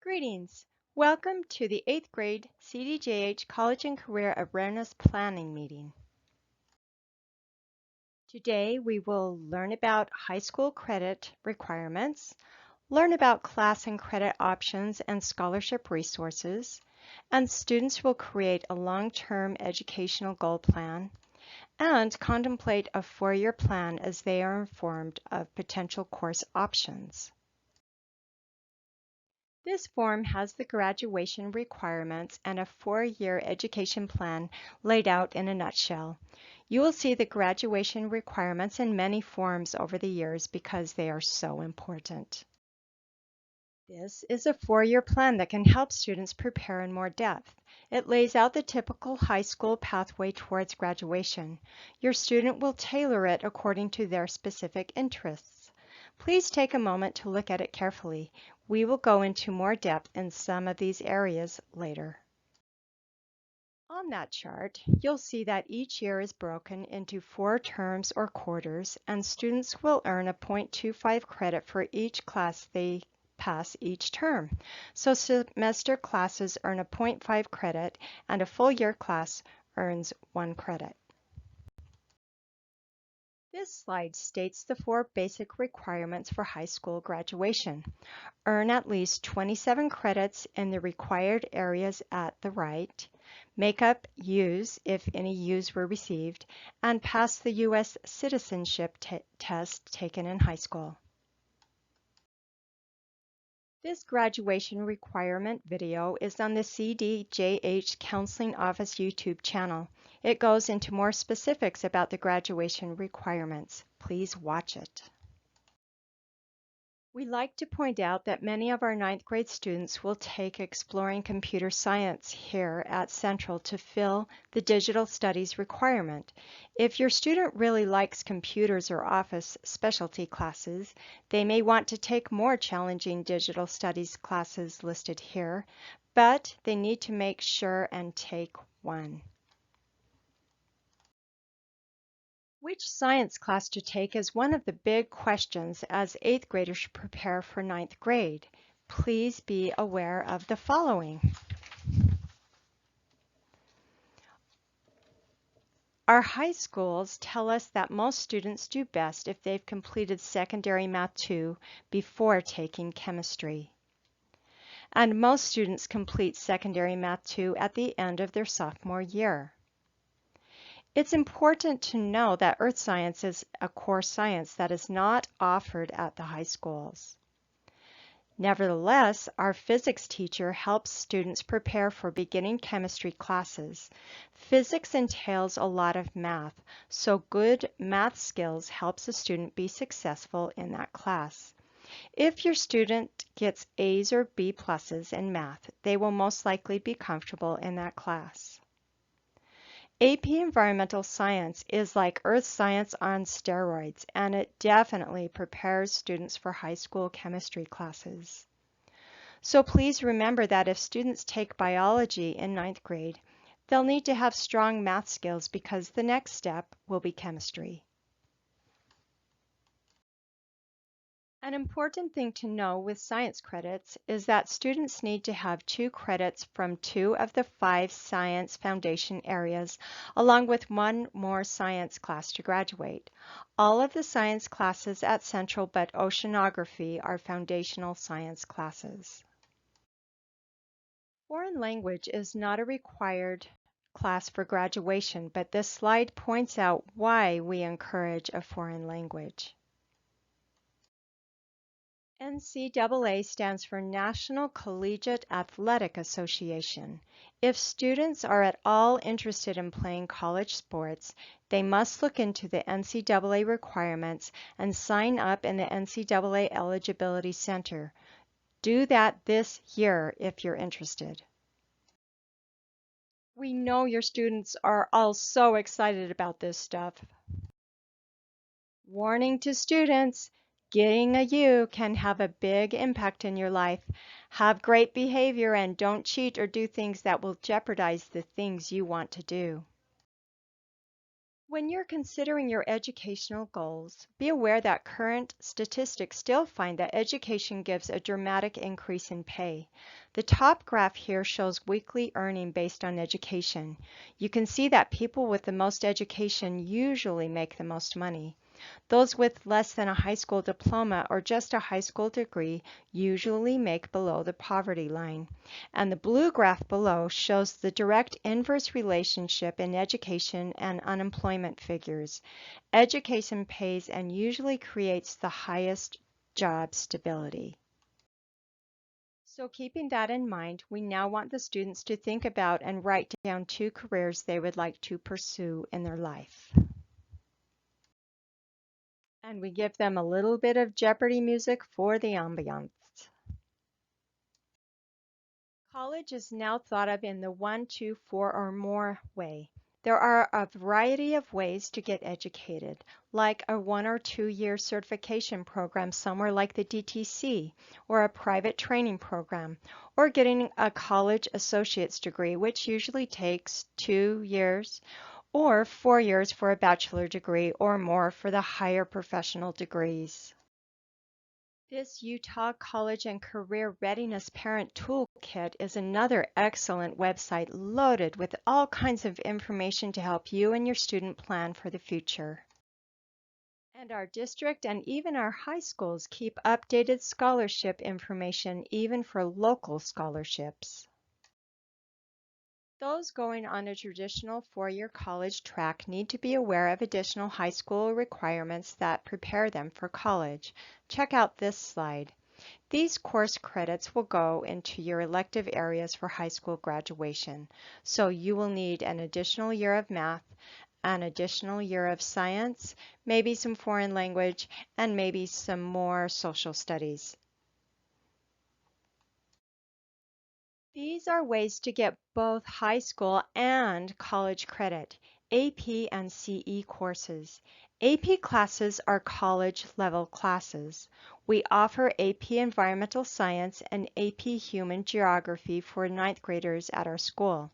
Greetings. Welcome to the 8th grade CDJH College and Career Awareness Planning meeting. Today we will learn about high school credit requirements, learn about class and credit options and scholarship resources, and students will create a long-term educational goal plan and contemplate a four-year plan as they are informed of potential course options. This form has the graduation requirements and a four-year education plan laid out in a nutshell. You will see the graduation requirements in many forms over the years because they are so important. This is a four-year plan that can help students prepare in more depth. It lays out the typical high school pathway towards graduation. Your student will tailor it according to their specific interests. Please take a moment to look at it carefully. We will go into more depth in some of these areas later. On that chart, you'll see that each year is broken into 4 terms or quarters, and students will earn a 0.25 credit for each class they pass each term. So semester classes earn a 0.5 credit, and a full year class earns 1 credit. This slide states the 4 basic requirements for high school graduation. Earn at least 27 credits in the required areas at the right, make up U's if any U's were received, and pass the U.S. citizenship test taken in high school. This graduation requirement video is on the CDJH Counseling Office YouTube channel. It goes into more specifics about the graduation requirements. Please watch it. We like to point out that many of our 9th grade students will take Exploring Computer Science here at Central to fill the digital studies requirement. If your student really likes computers or office specialty classes, they may want to take more challenging digital studies classes listed here, but they need to make sure and take one. Which science class to take is one of the big questions as 8th graders prepare for 9th grade. Please be aware of the following. Our high schools tell us that most students do best if they've completed secondary Math 2 before taking chemistry. And most students complete secondary Math 2 at the end of their sophomore year. It's important to know that earth science is a core science that is not offered at the high schools. Nevertheless, our physics teacher helps students prepare for beginning chemistry classes. Physics entails a lot of math, so good math skills helps a student be successful in that class. If your student gets A's or B pluses in math, they will most likely be comfortable in that class. AP Environmental Science is like earth science on steroids, and it definitely prepares students for high school chemistry classes. So please remember that if students take biology in 9th grade, they'll need to have strong math skills because the next step will be chemistry. An important thing to know with science credits is that students need to have 2 credits from 2 of the 5 science foundation areas, along with 1 more science class to graduate. All of the science classes at Central but oceanography are foundational science classes. Foreign language is not a required class for graduation, but this slide points out why we encourage a foreign language. NCAA stands for National Collegiate Athletic Association. If students are at all interested in playing college sports, they must look into the NCAA requirements and sign up in the NCAA Eligibility Center. Do that this year if you're interested. We know your students are all so excited about this stuff. Warning to students. Getting a U can have a big impact in your life. Have great behavior and don't cheat or do things that will jeopardize the things you want to do. When you're considering your educational goals, be aware that current statistics still find that education gives a dramatic increase in pay. The top graph here shows weekly earning based on education. You can see that people with the most education usually make the most money. Those with less than a high school diploma or just a high school degree usually make below the poverty line. And the blue graph below shows the direct inverse relationship in education and unemployment figures. Education pays and usually creates the highest job stability. So keeping that in mind, we now want the students to think about and write down 2 careers they would like to pursue in their life. And we give them a little bit of Jeopardy music for the ambiance. College is now thought of in the 1, 2, 4, or more way. There are a variety of ways to get educated, like a 1 or 2 year certification program somewhere like the DTC, or a private training program, or getting a college associate's degree, which usually takes 2 years, or 4 years for a bachelor degree, or more for the higher professional degrees. This Utah College and Career Readiness Parent Toolkit is another excellent website loaded with all kinds of information to help you and your student plan for the future. And our district and even our high schools keep updated scholarship information even for local scholarships. Those going on a traditional 4-year college track need to be aware of additional high school requirements that prepare them for college. Check out this slide. These course credits will go into your elective areas for high school graduation. So you will need an additional year of math, an additional year of science, maybe some foreign language, and maybe some more social studies. These are ways to get both high school and college credit, AP and CE courses. AP classes are college level classes. We offer AP Environmental Science and AP Human Geography for ninth graders at our school.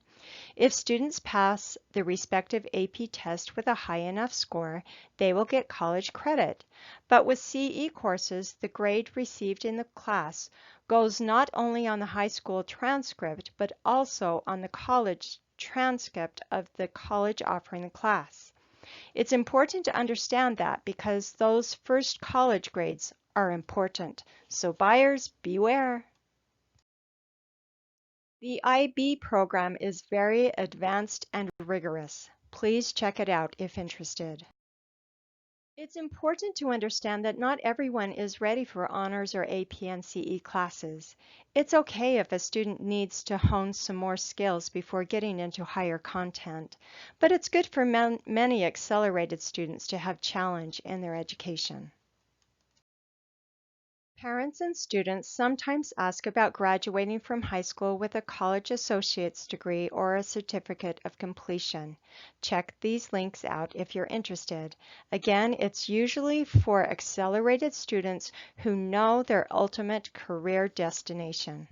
If students pass the respective AP test with a high enough score, they will get college credit. But with CE courses, the grade received in the class goes not only on the high school transcript, but also on the college transcript of the college offering the class. It's important to understand that because those first college grades are important. So buyers, beware. The IB program is very advanced and rigorous. Please check it out if interested. It's important to understand that not everyone is ready for honors or AP and CE classes. It's okay if a student needs to hone some more skills before getting into higher content, but it's good for many accelerated students to have challenge in their education. Parents and students sometimes ask about graduating from high school with a college associate's degree or a certificate of completion. Check these links out if you're interested. Again, it's usually for accelerated students who know their ultimate career destination.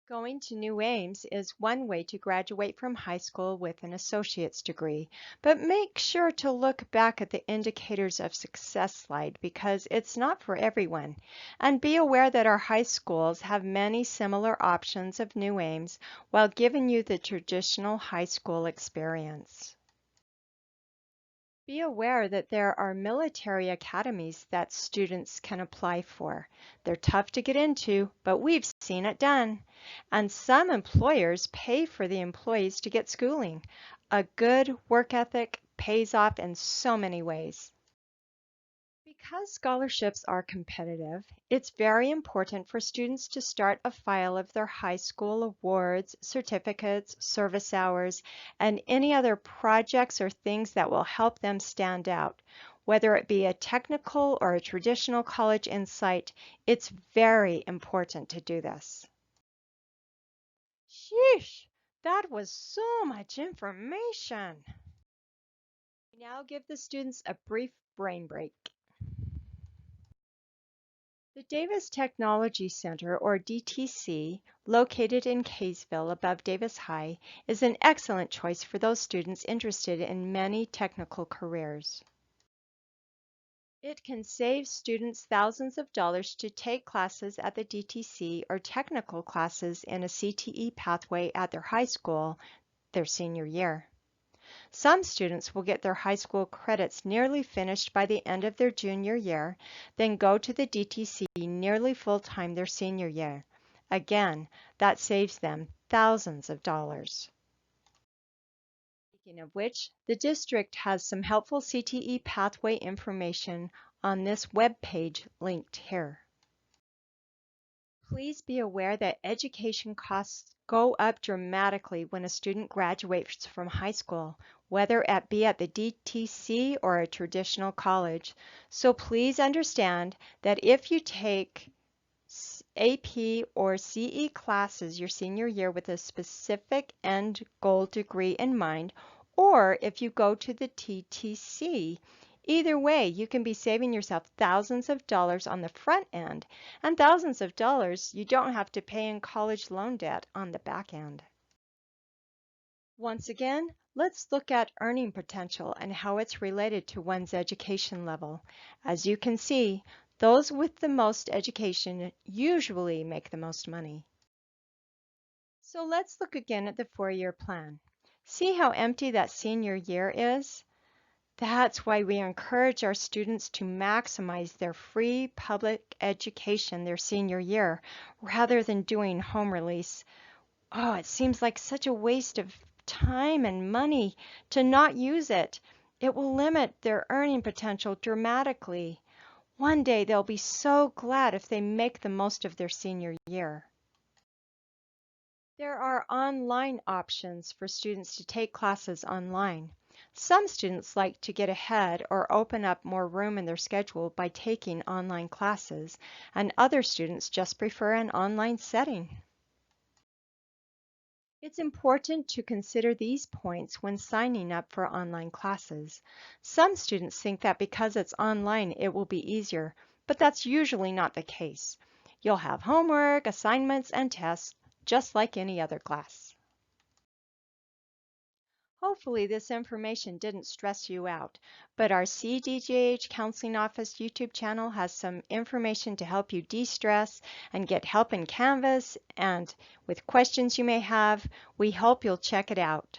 Going to New Ames is one way to graduate from high school with an associate's degree, but make sure to look back at the indicators of success slide because it's not for everyone. And be aware that our high schools have many similar options of New Ames while giving you the traditional high school experience. Be aware that there are military academies that students can apply for. They're tough to get into, but we've seen it done. And some employers pay for the employees to get schooling. A good work ethic pays off in so many ways. Because scholarships are competitive, it's very important for students to start a file of their high school awards, certificates, service hours, and any other projects or things that will help them stand out. Whether it be a technical or a traditional college insight, it's very important to do this. Sheesh, that was so much information. Now give the students a brief brain break. The Davis Technology Center, or DTC, located in Kaysville above Davis High, is an excellent choice for those students interested in many technical careers. It can save students thousands of dollars to take classes at the DTC or technical classes in a CTE pathway at their high school their senior year. Some students will get their high school credits nearly finished by the end of their junior year, then go to the DTC nearly full-time their senior year. Again, that saves them thousands of dollars. Speaking of which, the district has some helpful CTE pathway information on this web page linked here. Please be aware that education costs go up dramatically when a student graduates from high school, whether it be at the DTC or a traditional college. So please understand that if you take AP or CE classes your senior year with a specific end goal degree in mind, or if you go to the TTC, either way, you can be saving yourself thousands of dollars on the front end and thousands of dollars you don't have to pay in college loan debt on the back end. Once again, let's look at earning potential and how it's related to one's education level. As you can see, those with the most education usually make the most money. So let's look again at the 4-year plan. See how empty that senior year is? That's why we encourage our students to maximize their free public education their senior year rather than doing home release. Oh, it seems like such a waste of time and money to not use it. It will limit their earning potential dramatically. One day they'll be so glad if they make the most of their senior year. There are online options for students to take classes online. Some students like to get ahead or open up more room in their schedule by taking online classes, and other students just prefer an online setting. It's important to consider these points when signing up for online classes. Some students think that because it's online, it will be easier, but that's usually not the case. You'll have homework, assignments, and tests, just like any other class. Hopefully this information didn't stress you out, but our CDJH Counseling Office YouTube channel has some information to help you de-stress and get help in Canvas, and with questions you may have, we hope you'll check it out.